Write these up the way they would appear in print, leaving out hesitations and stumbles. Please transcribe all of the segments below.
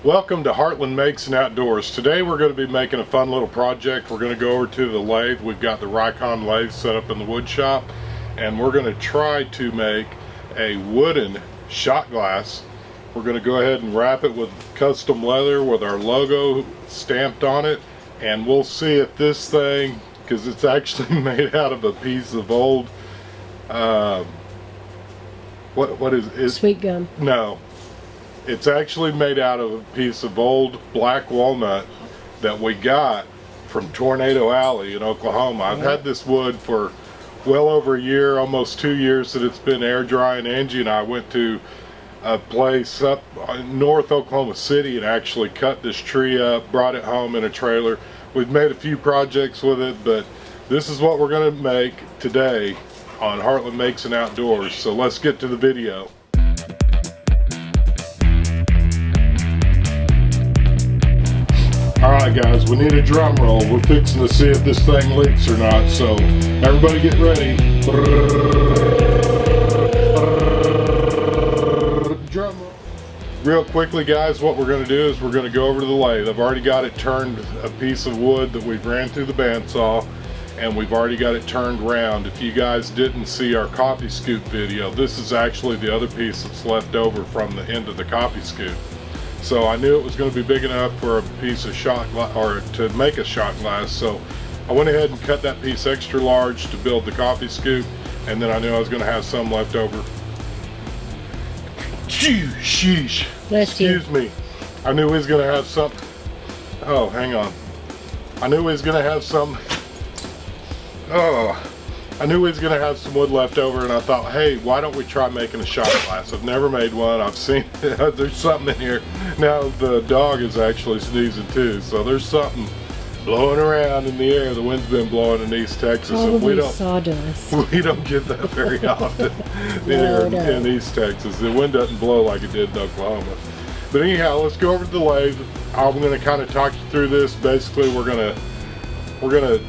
Welcome to Heartland Makes and Outdoors. Today we're going to be making a fun little project. We're going to go over to the lathe. We've got the Rikon lathe set up in the wood shop, and we're going to try to make a wooden shot glass. We're going to go ahead and wrap it with custom leather with our logo stamped on it, and we'll see if this thing, because it's actually made out of a piece of old what is it? Sweet gum. No. It's actually made out of a piece of old black walnut that we got from Tornado Alley in Oklahoma. I've had this wood for well over a year, almost 2 years that it's been air drying. Angie and I went to a place up in North Oklahoma City and actually cut this tree up, brought it home in a trailer. We've made a few projects with it, but this is what we're going to make today on Heartland Makes and Outdoors. So let's get to the video. Alright guys, we need a drum roll. We're fixing to see if this thing leaks or not, so everybody get ready. Drum roll. Real quickly guys, what we're going to do is we're going to go over to the lathe. I've already got it turned, a piece of wood that we've ran through the bandsaw, and we've already got it turned round. If you guys didn't see our coffee scoop video, this is actually the other piece that's left over from the end of the coffee scoop. So I knew it was going to be big enough for a piece of shot glass, or to make a shot glass, so I went ahead and cut that piece extra large to build the coffee scoop, and then I knew I was going to have some left over. Sheesh. Excuse me. I knew he was going to have some. Oh, hang on. I knew he was going to have some. Oh. I knew we was going to have some wood left over, and I thought, hey, why don't we try making a shot glass? I've never made one. I've seen there's something in here. Now the dog is actually sneezing too, so there's something blowing around in the air. The wind's been blowing in East Texas. Probably And sawdust. we don't get that very often here in East Texas. The wind doesn't blow like it did in Oklahoma. But anyhow, let's go over to the lathe. I'm going to kind of talk you through this. Basically, we're going to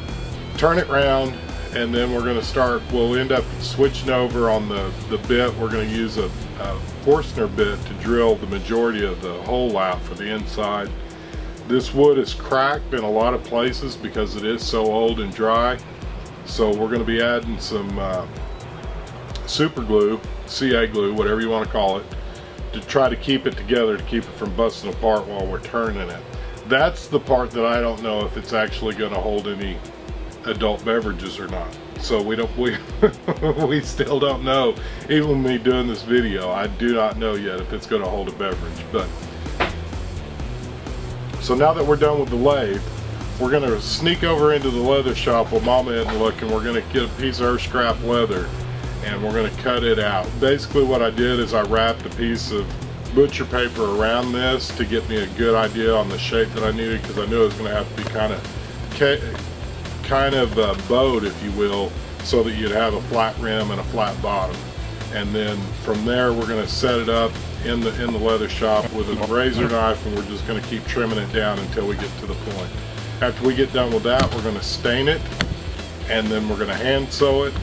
turn it around, and then we're going to start, we'll end up switching over on the bit. We're going to use a Forstner bit to drill the majority of the hole out for the inside. This wood is cracked in a lot of places because it is so old and dry. So we're going to be adding some super glue, CA glue, whatever you want to call it, to try to keep it together, to keep it from busting apart while we're turning it. That's the part that I don't know if it's actually going to hold any adult beverages or not. So we still don't know. Even me doing this video, I do not know yet if it's going to hold a beverage. But so now that we're done with the lathe, we're going to sneak over into the leather shop while Mama isn't looking. We're going to get a piece of her scrap leather, and we're going to cut it out. Basically what I did is I wrapped a piece of butcher paper around this to get me a good idea on the shape that I needed, because I knew it was going to have to be kind of bowed, if you will, so that you'd have a flat rim and a flat bottom. And then from there we're going to set it up in the leather shop with a razor knife, and we're just going to keep trimming it down until we get to the point. After we get done with that, we're going to stain it, and then we're going to hand sew it,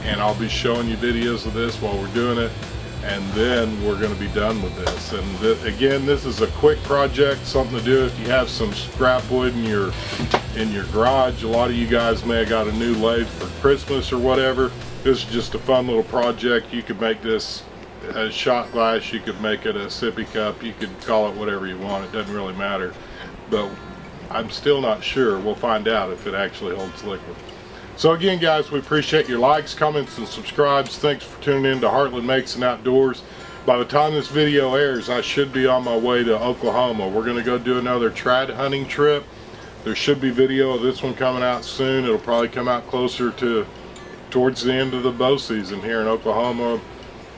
and I'll be showing you videos of this while we're doing it, and then we're going to be done with this. And again, this is a quick project, something to do if you have some scrap wood in your garage. A lot of you guys may have got a new lathe for Christmas or whatever. This is just a fun little project. You could make this a shot glass, you could make it a sippy cup, you could call it whatever you want. It doesn't really matter. But I'm still not sure. We'll find out if it actually holds liquid. So again guys, we appreciate your likes, comments, and subscribes. Thanks for tuning in to Heartland Makes and Outdoors. By the time this video airs, I should be on my way to Oklahoma. We're going to go do another trad hunting trip. There should be video of this one coming out soon. It'll probably come out closer to towards the end of the bow season here in Oklahoma.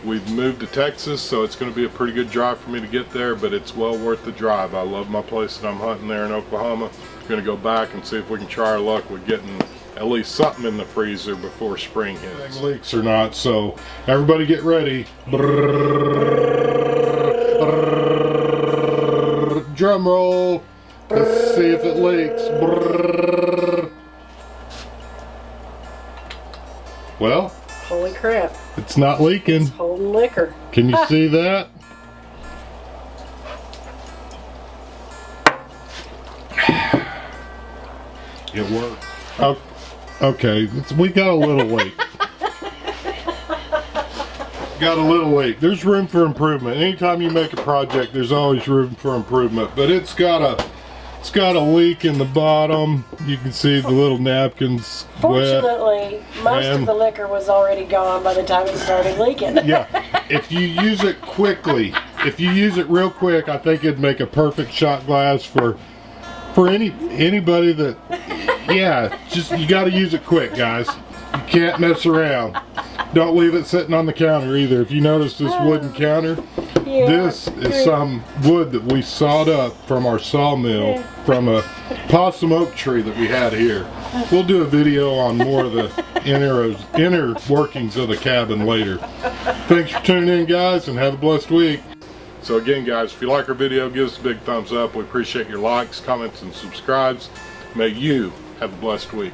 We've moved to Texas, so it's going to be a pretty good drive for me to get there, but it's well worth the drive. I love my place that I'm hunting there in Oklahoma. We're going to go back and see if we can try our luck with getting at least something in the freezer before spring hits. Leaks or not, so everybody get ready. Drum roll. Let's see if it leaks. Well, Holy crap. it's not leaking. It's holding liquor. Can you see that? it work. Oh, okay, we got a little late. Got a little late. There's room for improvement. Anytime you make a project, there's always room for improvement. But it's got a leak in the bottom. You can see the little napkins. Fortunately, most of the liquor was already gone by the time it started leaking. Yeah, if you use it quickly, if you use it real quick, I think it'd make a perfect shot glass for anybody that. Yeah, just you got to use it quick, guys. You can't mess around. Don't leave it sitting on the counter either. If you notice this wooden counter, this is some wood that we sawed up from our sawmill from a possum oak tree that we had here. We'll do a video on more of the inner workings of the cabin later. Thanks for tuning in, guys, and have a blessed week. So again, guys, if you like our video, give us a big thumbs up. We appreciate your likes, comments, and subscribes. May you have a blessed week.